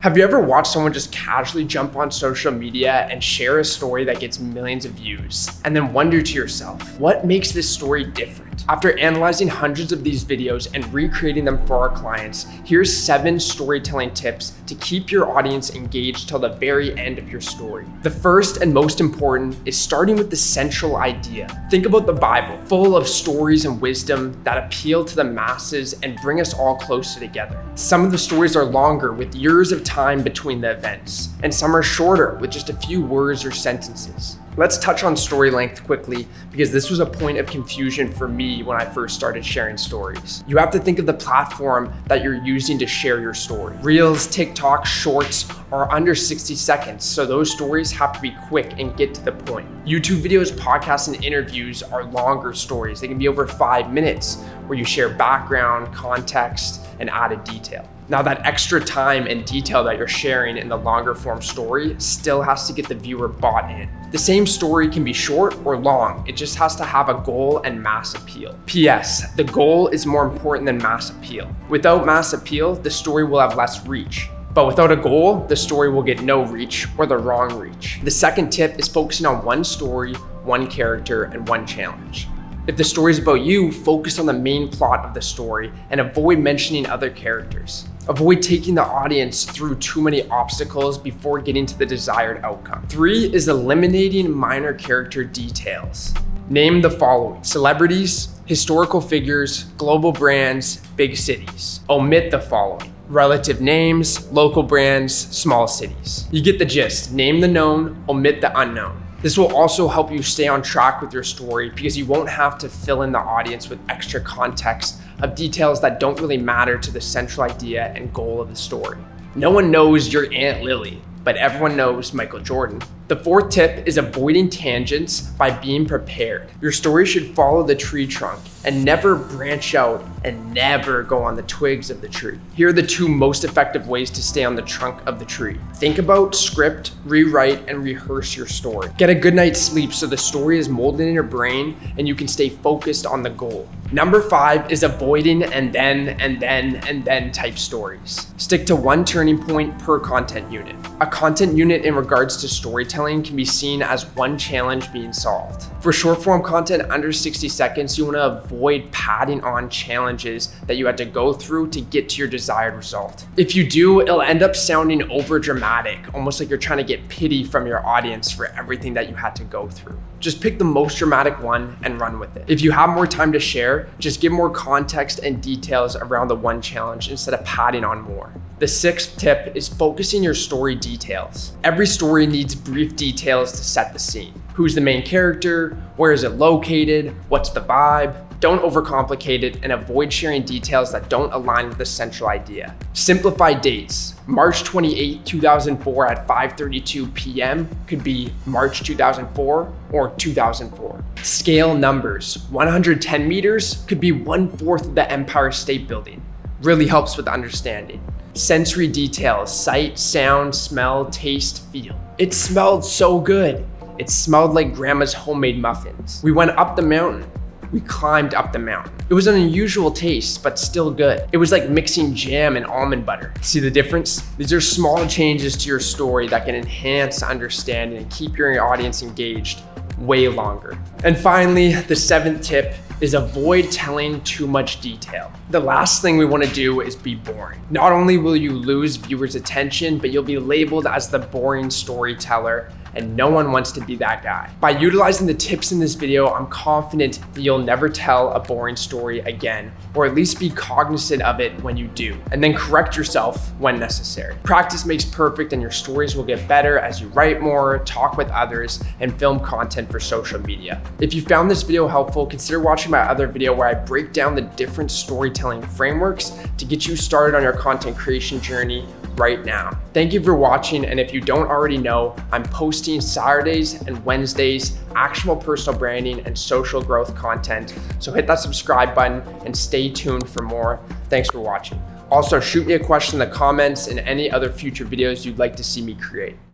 Have you ever watched someone just casually jump on social media and share a story that gets millions of views, and then wonder to yourself, what makes this story different? After analyzing hundreds of these videos and recreating them for our clients, here's 7 storytelling tips to keep your audience engaged till the very end of your story. The first and most important is starting with the central idea. Think about the Bible, full of stories and wisdom that appeal to the masses and bring us all closer together. Some of the stories are longer, with years of time between the events, and some are shorter with just a few words or sentences. Let's touch on story length quickly, because this was a point of confusion for me when I first started sharing stories. You have to think of the platform that you're using to share your story. Reels, TikTok, Shorts are under 60 seconds, so those stories have to be quick and get to the point. YouTube videos, podcasts, and interviews are longer stories. They can be over 5 minutes, where you share background, context, and added detail. Now, that extra time and detail that you're sharing in the longer form story still has to get the viewer bought in. The same story can be short or long. It just has to have a goal and mass appeal. P.S. The goal is more important than mass appeal. Without mass appeal, the story will have less reach. But without a goal, the story will get no reach or the wrong reach. The second tip is focusing on one story, one character, and one challenge. If the story is about you, focus on the main plot of the story and avoid mentioning other characters. Avoid taking the audience through too many obstacles before getting to the desired outcome. 3 is eliminating minor character details. Name the following: celebrities, historical figures, global brands, big cities. Omit the following: relative names, local brands, small cities. You get the gist. Name the known, omit the unknown. This will also help you stay on track with your story, because you won't have to fill in the audience with extra context of details that don't really matter to the central idea and goal of the story. No one knows your Aunt Lily, but everyone knows Michael Jordan. The 4th tip is avoiding tangents by being prepared. Your story should follow the tree trunk and never branch out and never go on the twigs of the tree. Here are the 2 most effective ways to stay on the trunk of the tree. Think about, script, rewrite, and rehearse your story. Get a good night's sleep so the story is molded in your brain and you can stay focused on the goal. Number 5 is avoiding and then type stories. Stick to one turning point per content unit. A content unit in regards to storytelling can be seen as one challenge being solved. For short form content under 60 seconds, you want to avoid padding on challenges that you had to go through to get to your desired result. If you do, it'll end up sounding over dramatic, almost like you're trying to get pity from your audience for everything that you had to go through. Just pick the most dramatic one and run with it. If you have more time to share, just give more context and details around the one challenge instead of padding on more. The 6th tip is focusing your story details. Every story needs brief details to set the scene. Who's the main character? Where is it located? What's the vibe? Don't overcomplicate it and avoid sharing details that don't align with the central idea. Simplify dates. March 28, 2004 at 5:32 p.m. could be March 2004 or 2004. Scale numbers. 110 meters could be 1/4 of the Empire State Building. Really helps with understanding. Sensory details: sight, sound, smell, taste, feel. It smelled so good. It smelled like grandma's homemade muffins. We went up the mountain. We climbed up the mountain. It was an unusual taste, but still good. It was like mixing jam and almond butter. See the difference? These are small changes to your story that can enhance understanding and keep your audience engaged way longer. And finally, the 7th tip is avoid telling too much detail. The last thing we want to do is be boring. Not only will you lose viewers' attention, but you'll be labeled as the boring storyteller, and no one wants to be that guy. By utilizing the tips in this video, I'm confident that you'll never tell a boring story again, or at least be cognizant of it when you do, and then correct yourself when necessary. Practice makes perfect, and your stories will get better as you write more, talk with others, and film content for social media. If you found this video helpful, consider watching my other video where I break down the different storytelling frameworks to get you started on your content creation journey right now. Thank you for watching, and if you don't already know, I'm posting Saturdays and Wednesdays actionable personal branding and social growth content, so hit that subscribe button and stay tuned for more. Thanks for watching. Also, shoot me a question in the comments and any other future videos you'd like to see me create.